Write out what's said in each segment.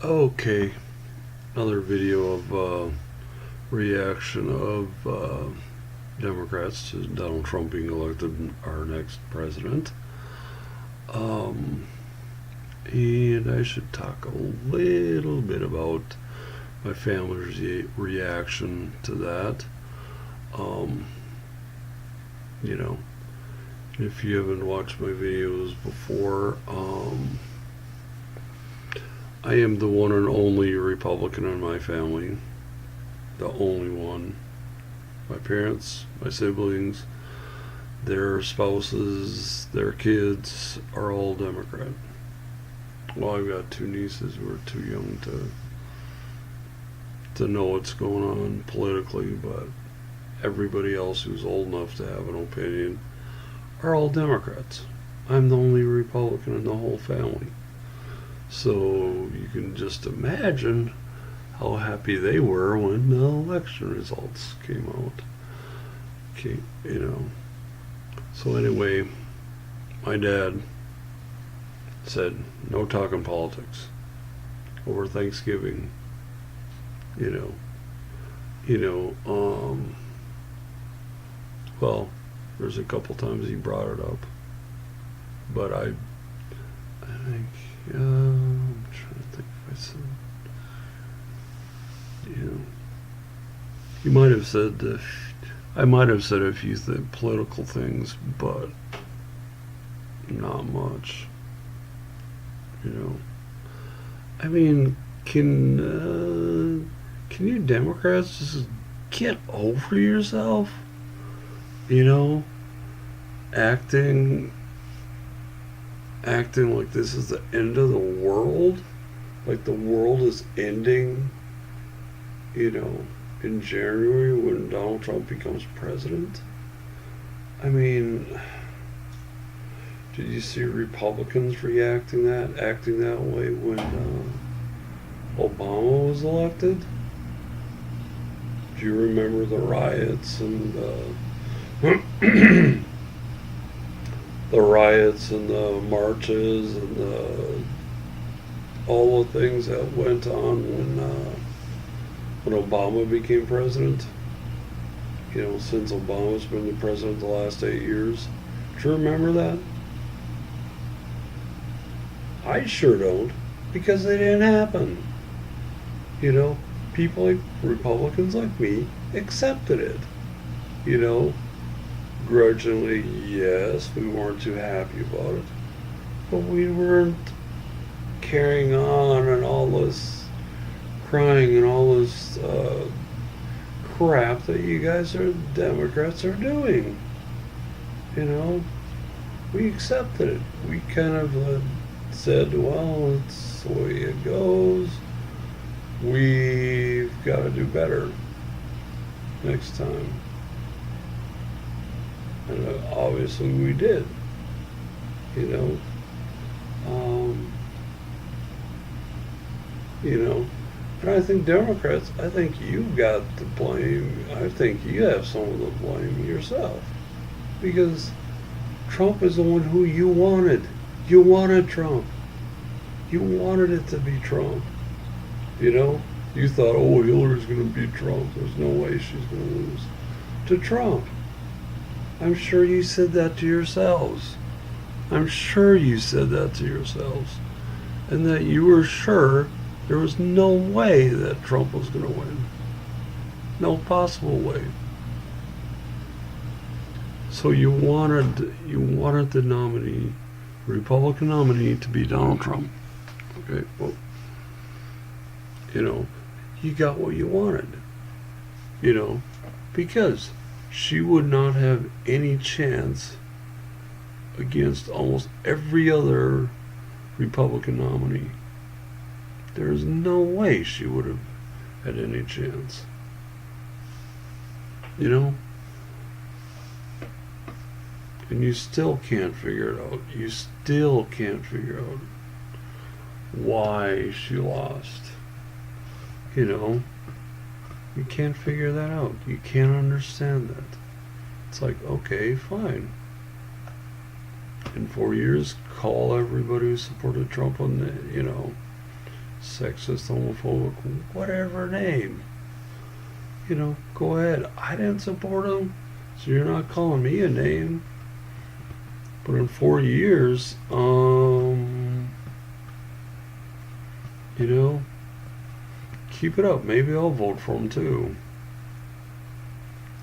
Okay, another video of reaction of Democrats to Donald Trump being elected our next president. Um, and I should talk a little bit about my family's reaction to that. Um, you know, if you haven't watched my videos before, I am the one and only Republican in my family. The only one. My parents, my siblings, their spouses, their kids are all Democrat. Well, I've got two nieces who are too young to know what's going on politically, but everybody else who's old enough to have an opinion are all Democrats. I'm the only Republican in the whole family. So you can just imagine how happy they were when the election results came out. Okay, So anyway, my dad said no talking politics over Thanksgiving. You know, you know. Well, there's a couple times he brought it up, but I think I'm trying to think if I said. He might have said I might have said a few political things, but not much. I mean, can you Democrats just get over yourself? Acting like this is the end of the world, like the world is ending. In January when Donald Trump becomes president. I mean, did you see Republicans acting that way when Obama was elected? Do you remember the riots and the riots and the marches and all the things that went on when Obama became president? Since Obama's been the president the last 8 years. Do you remember that? I sure don't, because they didn't happen. People like Republicans like me accepted it. Grudgingly, yes, we weren't too happy about it, but we weren't carrying on and all this crying and all this crap that you guys Democrats are doing. We accepted it. We kind of said, well, it's the way it goes. We've got to do better next time. And obviously we did. And I think Democrats, I think you've got the blame. I think you have some of the blame yourself. Because Trump is the one who you wanted. You wanted Trump. You wanted it to be Trump. You thought, oh, Hillary's going to beat Trump. There's no way she's going to lose to Trump. I'm sure you said that to yourselves. I'm sure you said that to yourselves. And that you were sure there was no way that Trump was going to win. No possible way. So you wanted the nominee, Republican nominee, to be Donald Trump. Okay, well, you got what you wanted. Because she would not have any chance against almost every other Republican nominee. There's no way she would have had any chance. And you still can't figure it out. You still can't figure out why she lost. You can't figure that out. You can't understand that. It's like, okay, fine. In 4 years, call everybody who supported Trump on sexist, homophobic, whatever name. You know, go ahead. I didn't support him, so you're not calling me a name. But in 4 years, you know, keep it up. Maybe I'll vote for him too.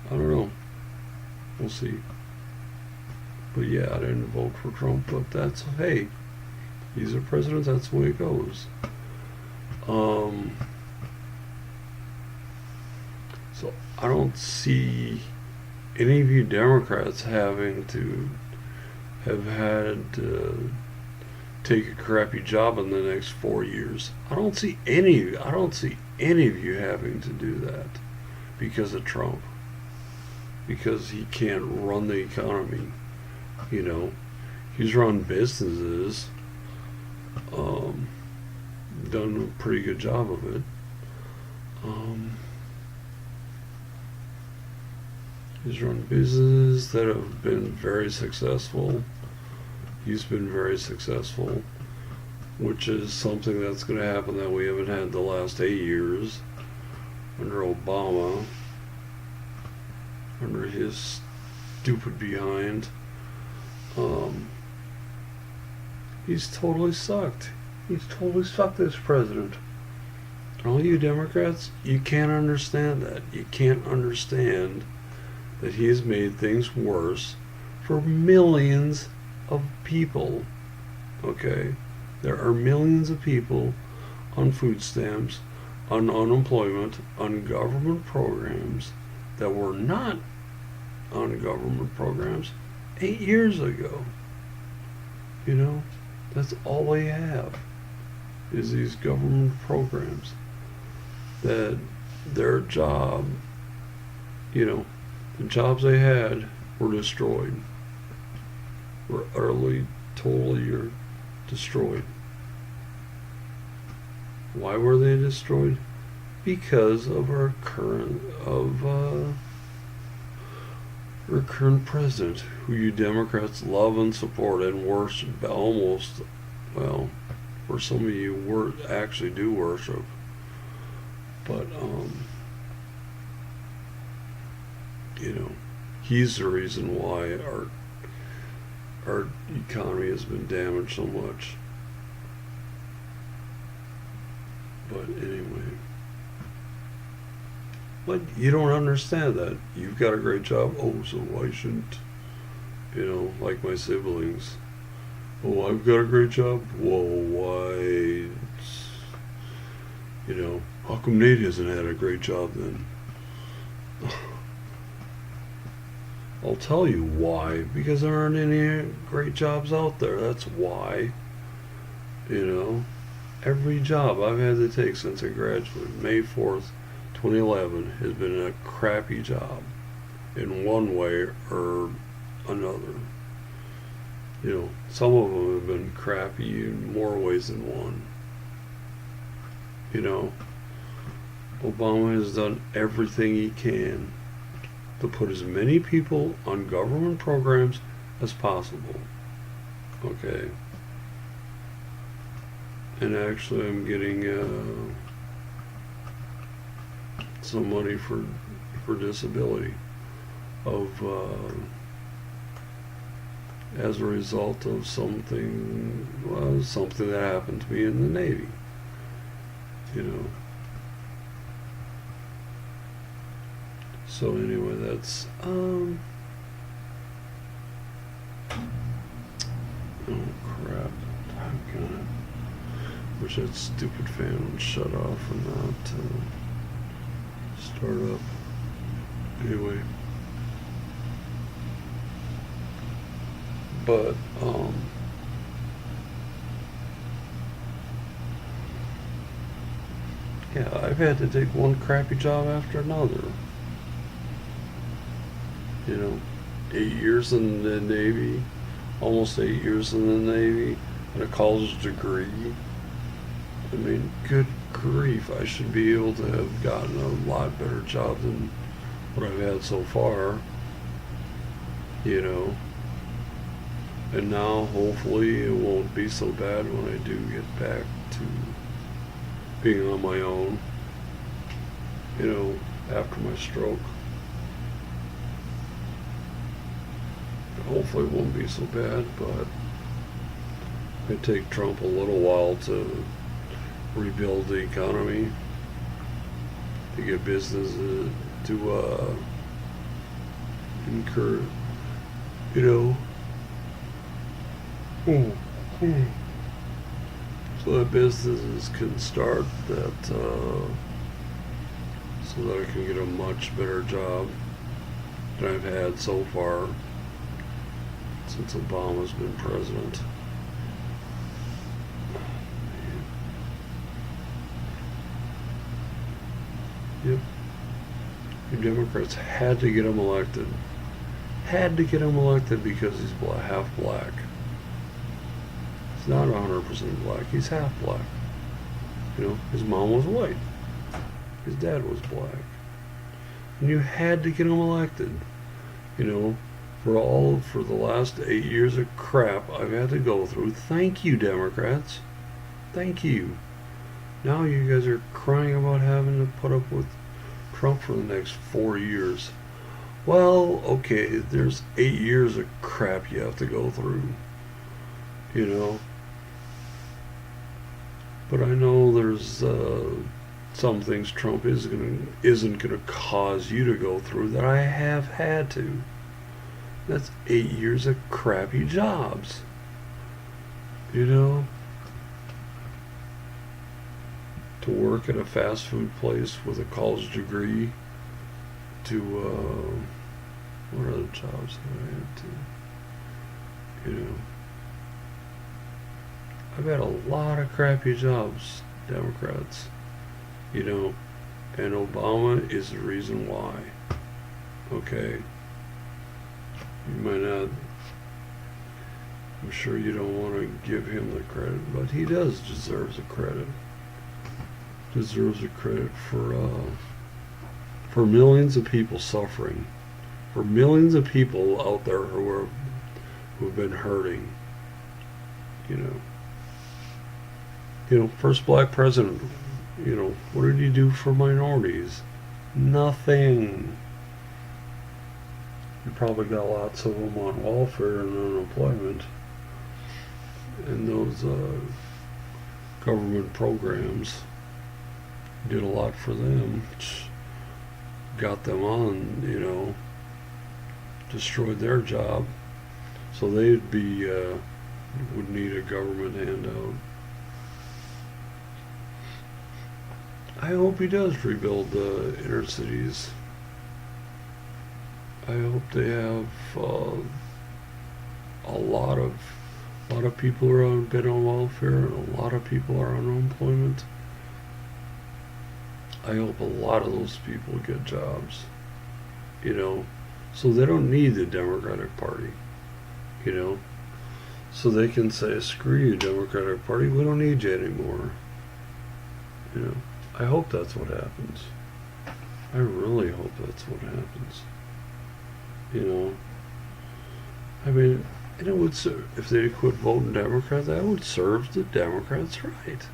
I don't know. We'll see. But yeah, I didn't vote for Trump, but that's, hey, he's a president, that's the way it goes. So I don't see any of you Democrats having to have had to take a crappy job in the next 4 years. I don't see any of you having to do that because of Trump. Because he can't run the economy. You know, he's run businesses, done a pretty good job of it. He's run businesses that have been very successful. He's been very successful, which is something that's going to happen that we haven't had the last 8 years under Obama, under his stupid behind. He's totally sucked. He's totally sucked as president. And all you Democrats, you can't understand that. You can't understand that he has made things worse for millions of people. Okay? There are millions of people on food stamps, on unemployment, on government programs that were not on government programs 8 years ago. You know, that's all they have is these government programs that their job, you know, the jobs they had were destroyed, were utterly, totally destroyed. Why were they destroyed? Because of our current president, who you Democrats love and support and worship almost, well, for some of you actually do worship, but you know, he's the reason why our economy has been damaged so much. But anyway, but you don't understand that. You've got a great job. Oh, so why shouldn't, you know, like my siblings? Oh, I've got a great job. Well, why, you know, how come Nate hasn't had a great job then? I'll tell you why. Because there aren't any great jobs out there. That's why. You know, every job I've had to take since I graduated, May 4th, 2011, has been a crappy job in one way or another. You know, some of them have been crappy in more ways than one. You know, Obama has done everything he can to put as many people on government programs as possible. Okay. And actually I'm getting some money for disability of as a result of something that happened to me in the Navy. You know. So anyway, that's oh crap. I'm gonna wish that stupid fan would shut off and not start up. Anyway. But yeah, I've had to take one crappy job after another. You know, 8 years in the Navy, almost 8 years in the Navy, and a college degree. I mean, good grief, I should be able to have gotten a lot better job than what I've had so far. You know, and now hopefully it won't be so bad when I do get back to being on my own, after my stroke. Hopefully it won't be so bad, but it may take Trump a little while to rebuild the economy, to get businesses to incur, you know, so that businesses can start that, so that I can get a much better job than I've had so far since Obama's been president. Yep. You Democrats had to get him elected. Had to get him elected because he's half black. He's not 100% black. He's half black. His mom was white. His dad was black. And you had to get him elected. For the last 8 years of crap I've had to go through. Thank you, Democrats. Thank you. Now you guys are crying about having to put up with Trump for the next 4 years. Well, okay, there's 8 years of crap you have to go through. But I know there's some things Trump isn't gonna cause you to go through that I have had to. That's 8 years of crappy jobs. To work at a fast food place with a college degree, to what other jobs have I had to? I've had a lot of crappy jobs, Democrats. And Obama is the reason why. Okay. You might not, I'm sure you don't want to give him the credit, but he does deserve the credit. Deserves the credit for millions of people suffering, for millions of people out there who've been hurting. First black president. What did he do for minorities? Nothing. You probably got lots of them on welfare and unemployment, and those government programs did a lot for them. Got them on, destroyed their job, so they'd would need a government handout. I hope he does rebuild the inner cities. I hope they have a lot of people are been on welfare, and a lot of people are on unemployment. I hope a lot of those people get jobs, so they don't need the Democratic Party, so they can say, screw you, Democratic Party, we don't need you anymore. I hope that's what happens. I really hope that's what happens. And it would serve, if they quit voting Democrat, that would serve the Democrats right.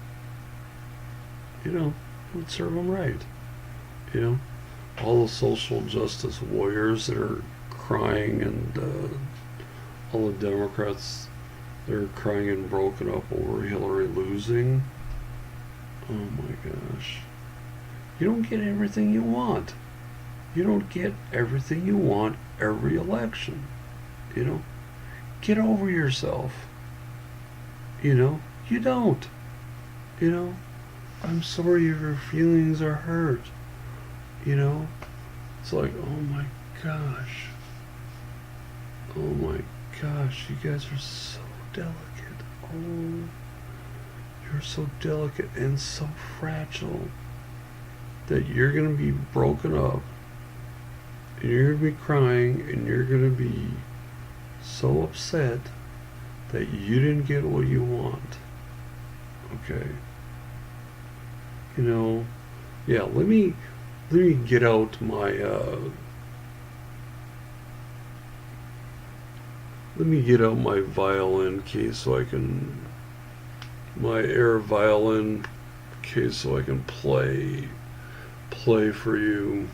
It would serve them right. All the social justice warriors that are crying, and all the Democrats that are crying and broken up over Hillary losing. Oh my gosh. You don't get everything you want. You don't get everything you want every election. Get over yourself. You don't. I'm sorry if your feelings are hurt. It's like, oh my gosh. Oh my gosh, you guys are so delicate. Oh, you're so delicate and so fragile that you're going to be broken up, and you're going to be crying, and you're going to be so upset that you didn't get what you want. Okay. Yeah, let me get out my violin case so I can, my air violin Okay, so I can play for you.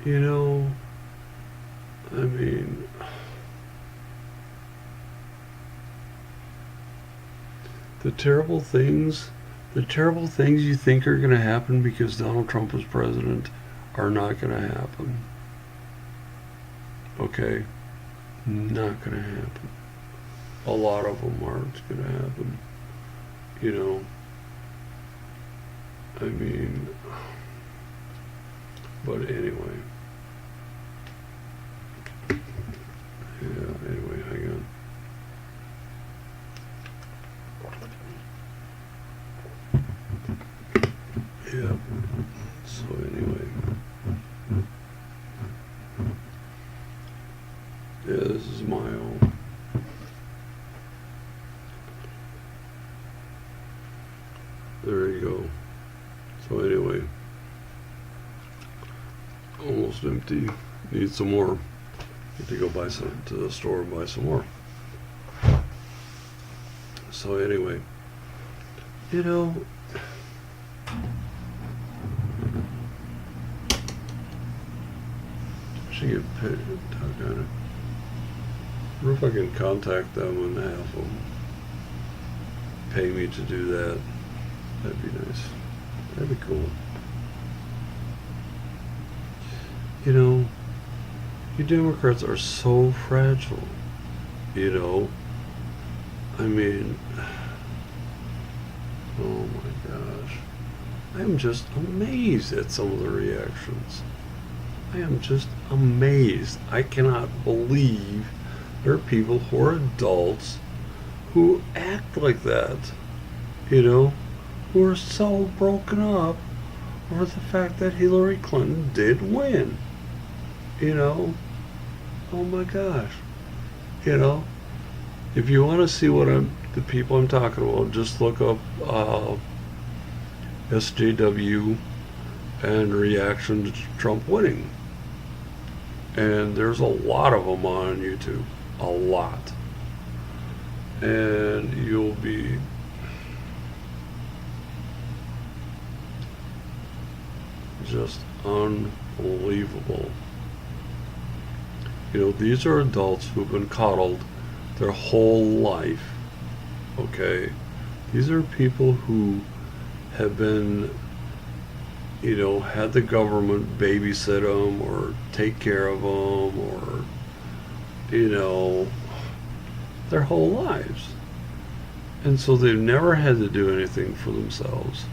You know, I mean, the terrible things you think are going to happen because Donald Trump is president are not going to happen. Okay? Not going to happen. A lot of them aren't going to happen. You know, I mean, but anyway. Yeah, anyway, hang on. Yeah. So anyway. Yeah, this is my own. There you go. So anyway. Almost empty. Need some more. Need to go buy some to the store and buy some more. So anyway. You know, I should get paid. Doggone it. I wonder if I can contact them and have them pay me to do that. That'd be nice. That'd be cool. You know, you Democrats are so fragile. You know, I mean, oh my gosh. I am just amazed at some of the reactions. I am just amazed. I cannot believe there are people who are adults who act like that. You know, who are so broken up over the fact that Hillary Clinton did win. You know, oh my gosh. You know, if you want to see the people I'm talking about, just look up SJW and reaction to Trump winning. And there's a lot of them on YouTube. A lot. And you'll be just unbelievable. You know, these are adults who've been coddled their whole life. Okay? These are people who have been, you know, had the government babysit them or take care of them or, you know, their whole lives. And so they've never had to do anything for themselves.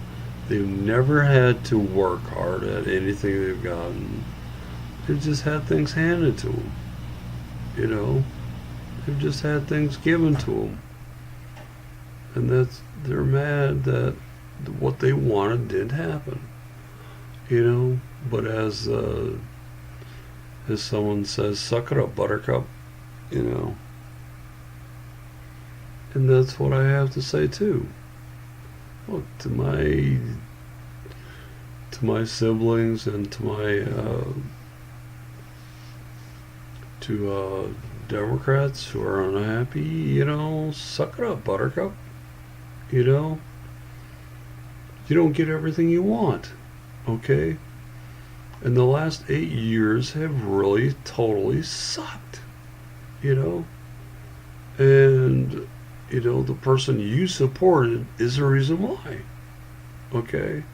They've never had to work hard at anything they've gotten. They've just had things handed to them. You know, they've just had things given to them. And they're mad that what they wanted didn't happen. You know, but as someone says, suck it up, buttercup. You know. And that's what I have to say too. Look, to my siblings and to my Democrats who are unhappy, you know, suck it up, buttercup. You know, you don't get everything you want, okay? And the last 8 years have really totally sucked, you know? And, you know, the person you supported is the reason why, okay?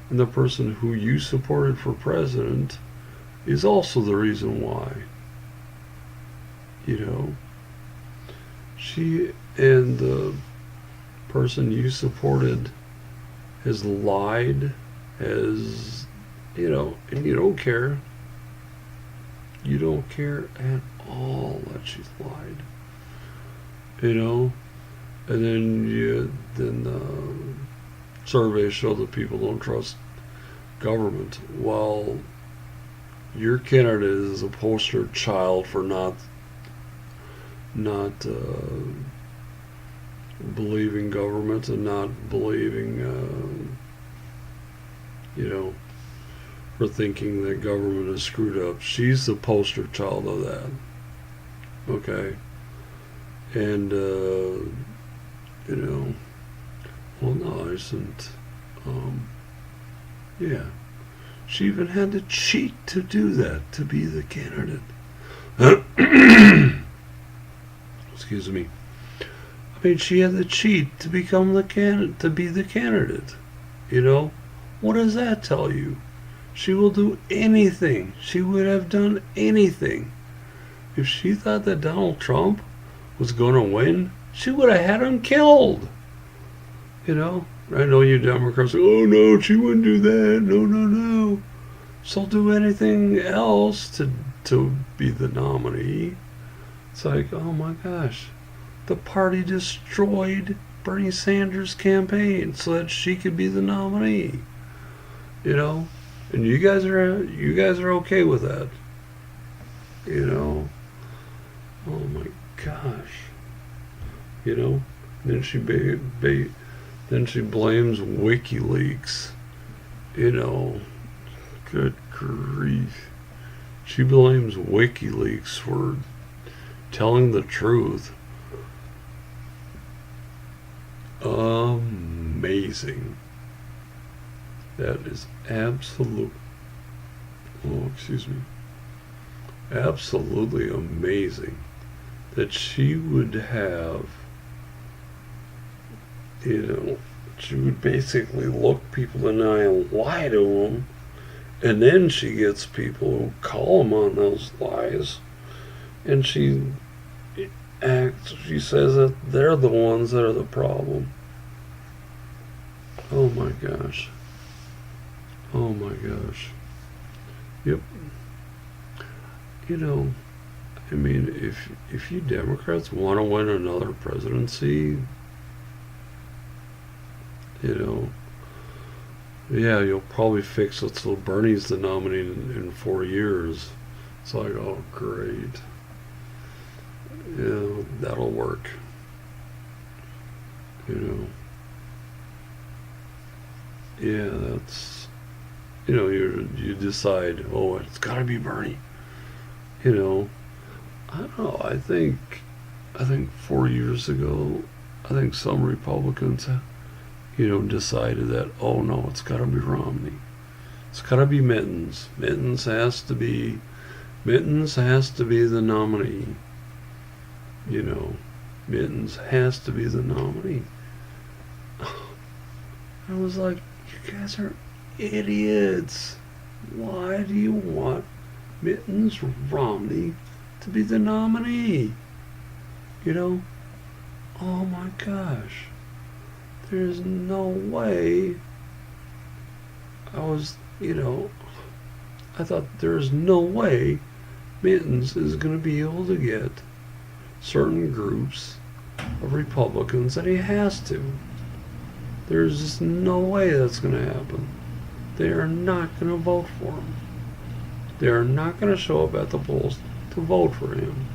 And the person who you supported for president is also the reason why. You know, she and the person you supported has lied, has, you know, and you don't care. You don't care at all that she's lied. You know, and then surveys show that people don't trust government. Well, your candidate is a poster child for not believing government and not believing, you know, for thinking that government is screwed up. She's the poster child of that. Okay? And, you know, Well, no, isn't. Yeah. She even had to cheat to do that, to be the candidate. Excuse me. I mean, she had to cheat to become the candidate, to be the candidate. You know, what does that tell you? She will do anything. She would have done anything. If she thought that Donald Trump was going to win, she would have had him killed. You know, I know you Democrats say, oh no, she wouldn't do that. No, no, no. She'll do anything else to be the nominee. It's like, oh my gosh. The party destroyed Bernie Sanders' campaign so that she could be the nominee. You know? And you guys are okay with that. You know? Oh my gosh. You know? Then she then she blames WikiLeaks. You know, good grief. She blames WikiLeaks for telling the truth. Amazing. That is absolutely amazing that she would have, she would basically look people in the eye and lie to them, and then she gets people who call them on those lies, and she says that they're the ones that are the problem. Oh my gosh. Oh my gosh. Yep. I mean, if you Democrats want to win another presidency, yeah, you'll probably fix it so Bernie's the nominee in 4 years. It's like, oh, great. Yeah, that'll work. Yeah, that's, you decide, oh, it's got to be Bernie. I don't know. I think 4 years ago, I think some Republicans, decided that, oh no, it's got to be Romney. It's got to be Mittens. Mittens has to be the nominee. Mittens has to be the nominee. I was like, you guys are idiots. Why do you want Mittens Romney to be the nominee? Oh my gosh. There's no way. I thought there's no way Mittens is going to be able to get certain groups of Republicans that he has to. There's just no way that's going to happen. They are not going to vote for him. They are not going to show up at the polls to vote for him.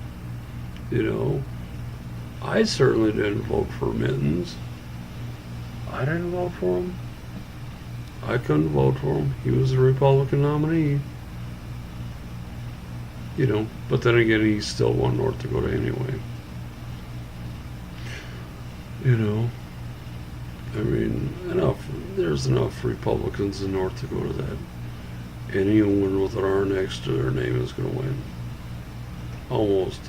I certainly didn't vote for Mittens. I didn't vote for him. I couldn't vote for him. He was the Republican nominee. But then again, he still won North Dakota anyway. I mean, there's enough Republicans in North Dakota that anyone with an R next to their name is going to win. Almost,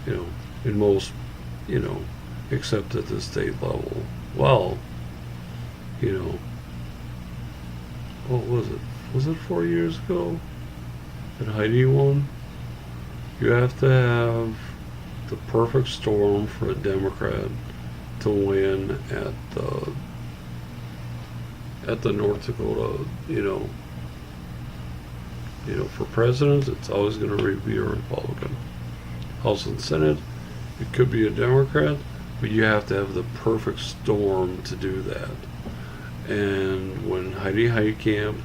in most, except at the state level. Well, what was it? Was it 4 years ago that Heidi won? You have to have the perfect storm for a Democrat to win at the North Dakota, for president, it's always going to be a Republican. House and Senate, it could be a Democrat, but you have to have the perfect storm to do that. And when Heidi Heitkamp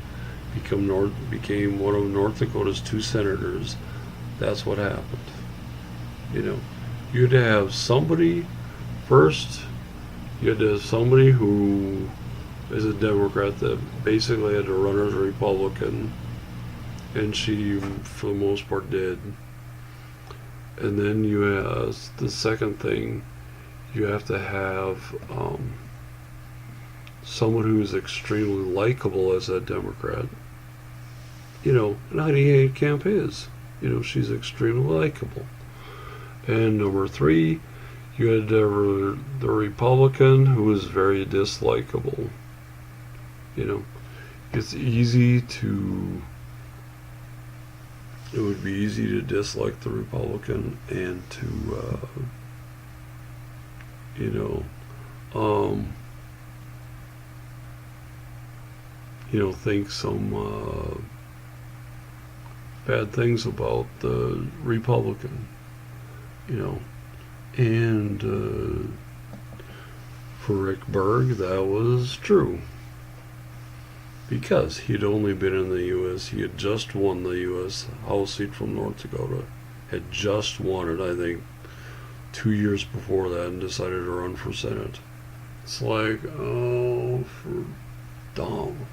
became one of North Dakota's 2 senators, that's what happened. You had to have somebody first. You had to have somebody who is a Democrat that basically had to run as a Republican, and she, for the most part, did. And then you have the second thing, you have to have someone who is extremely likable as a Democrat. And Heidi Camp is. She's extremely likable. And number three, you had the Republican who is very dislikable. It's easy to. It would be easy to dislike the Republican and to, think some bad things about the Republican. And for Rick Berg, that was true. Because he'd only been in the U.S., he had just won the U.S. House seat from North Dakota, had just won it, I think, 2 years before that, and decided to run for Senate. It's like, oh, for dumb.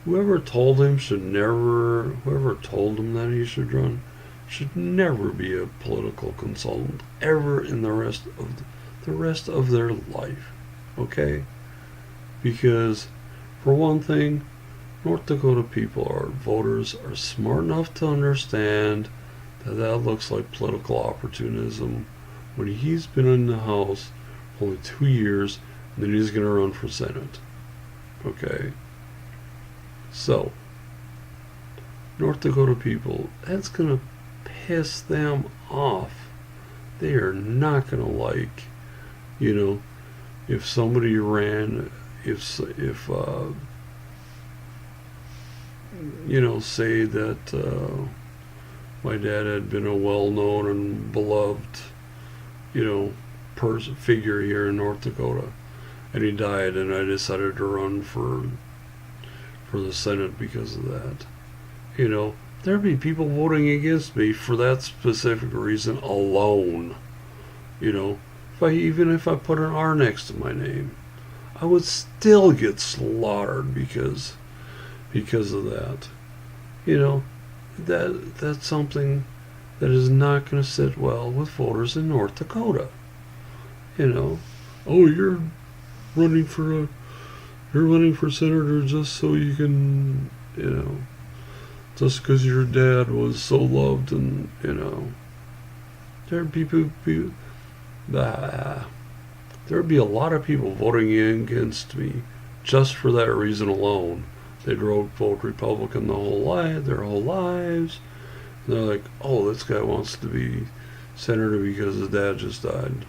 Whoever told him that he should run, should never be a political consultant ever in the rest of their life. Okay? Because for one thing, North Dakota voters are smart enough to understand that looks like political opportunism when he's been in the House for only 2 years and then he's going to run for Senate. Okay? So, North Dakota people, that's going to piss them off. They are not going to like, if somebody ran, say that my dad had been a well-known and beloved, figure here in North Dakota, and he died, and I decided to run for the Senate because of that. There'd be people voting against me for that specific reason alone. Even if I put an R next to my name, I would still get slaughtered because of that. That's something that is not going to sit well with voters in North Dakota. Oh, you're running for senator just so you can, just because your dad was so loved, and there'd be a lot of people voting against me just for that reason alone. They'd vote Republican their whole lives. And they're like, oh, this guy wants to be senator because his dad just died.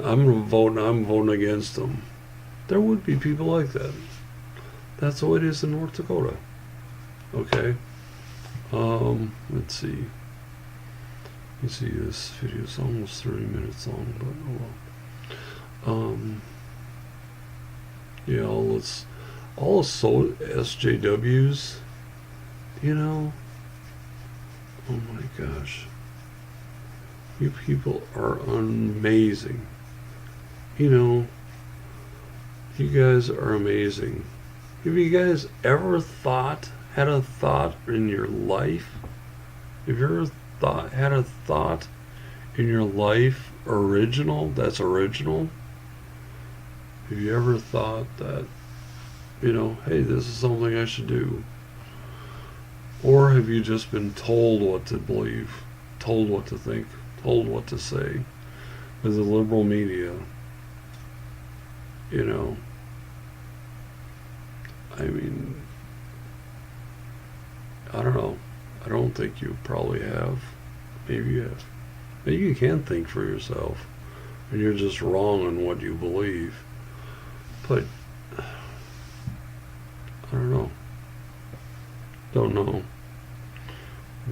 I'm voting against him. There would be people like that. That's the way it is in North Dakota. Okay. Let's see. You see, this video is almost 30 minutes long, but oh well. All SJWs, oh my gosh. You people are amazing. You guys are amazing. Have you guys ever had a thought in your life? Have you ever had a thought in your life that's original? Have you ever thought that, hey, this is something I should do? Or have you just been told what to believe, told what to think, told what to say with the liberal media? I don't know. I don't think you probably have. Maybe you have. Maybe you can think for yourself, and you're just wrong on what you believe. But I don't know. Don't know.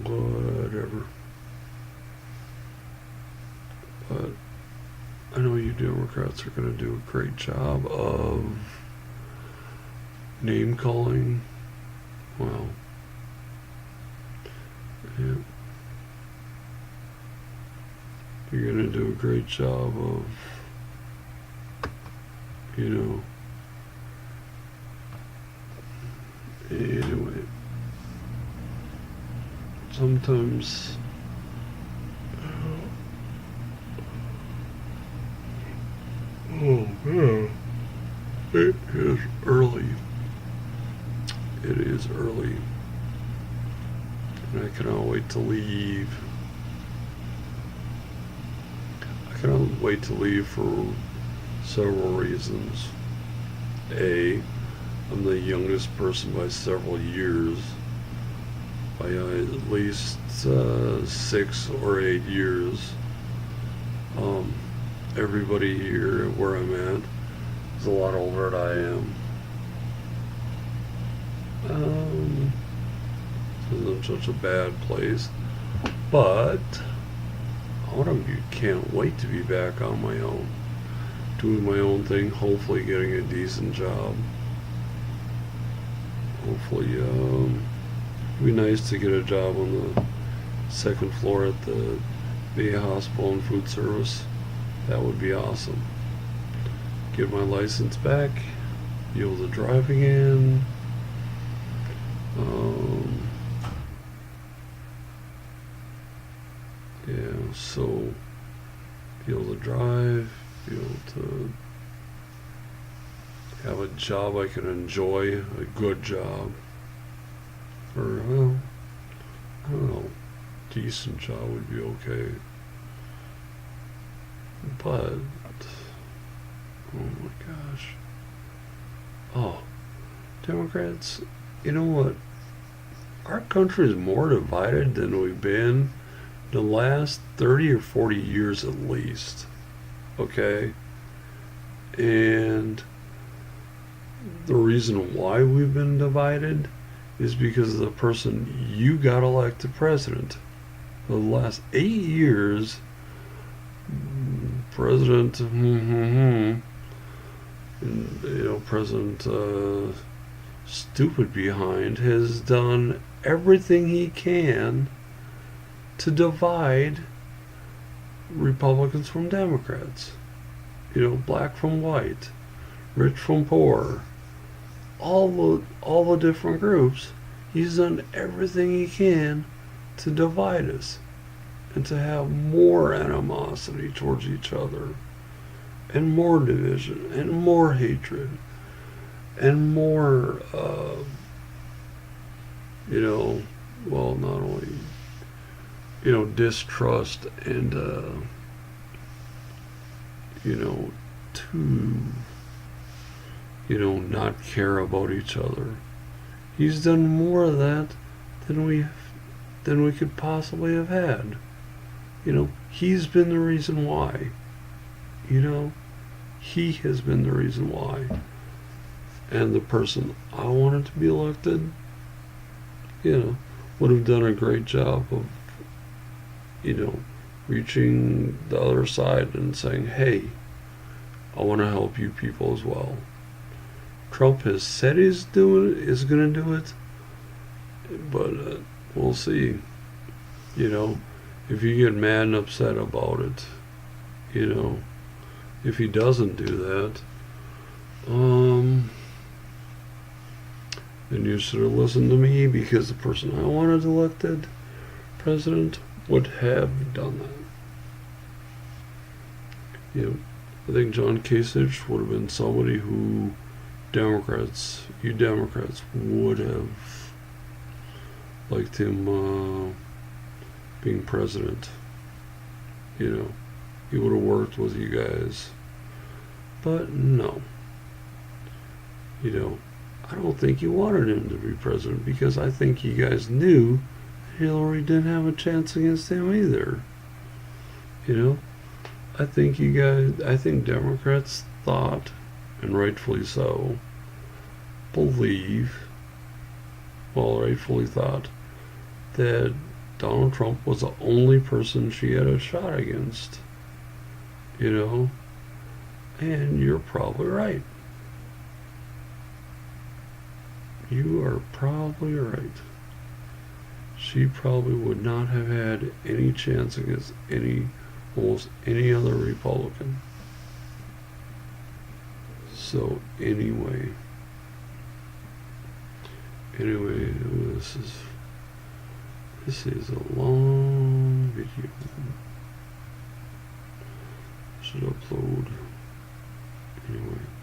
Whatever. But I know you Democrats are going to do a great job of name calling. Well, yeah. You're going to do a great job of, anyway. Sometimes oh Oh, it is early. It is early. And I cannot wait to leave. I cannot wait to leave for several reasons. A, I'm the youngest person by several years, by at least 6 or 8 years. Everybody here where I'm at is a lot older than I am. This isn't such a bad place, but can't wait to be back on my own, doing my own thing, hopefully getting a decent job. Hopefully, it'd be nice to get a job on the second floor at the VA hospital and food service. That would be awesome. Get my license back, be able to drive again. Yeah, so be able to drive, be able to have a job I can enjoy, a good job, or well, I don't know, decent job would be okay. But oh my gosh, oh, Democrats, you know what? Our country is more divided than we've been the last 30 or 40 years at least. Okay? And the reason why we've been divided is because of the person you got elected president. For the last 8 years, President, and, President Stupid Behind has done everything he can to divide Republicans from Democrats. Black from white, rich from poor, all the different groups. He's done everything he can to divide us and to have more animosity towards each other, and more division, and more hatred, and more, not only, distrust and, to, not care about each other. He's done more of that than we could possibly have had. He's been the reason why. He has been the reason why. And the person I wanted to be elected, would have done a great job of, reaching the other side and saying, hey, I want to help you people as well. Trump has said is going to do it, but we'll see. If you get mad and upset about it, if he doesn't do that, then you should have listened to me, because the person I wanted elected president would have done that. I think John Kasich would have been somebody who you Democrats would have liked him being president. He would have worked with you guys. But no. I don't think you wanted him to be president, because I think you guys knew Hillary didn't have a chance against him either. I think Democrats thought, and rightfully so, rightfully thought that Donald Trump was the only person she had a shot against. And you're probably right. You are probably right. She probably would not have had any chance against almost any other Republican. So anyway, this is a long video. Should upload Anyway.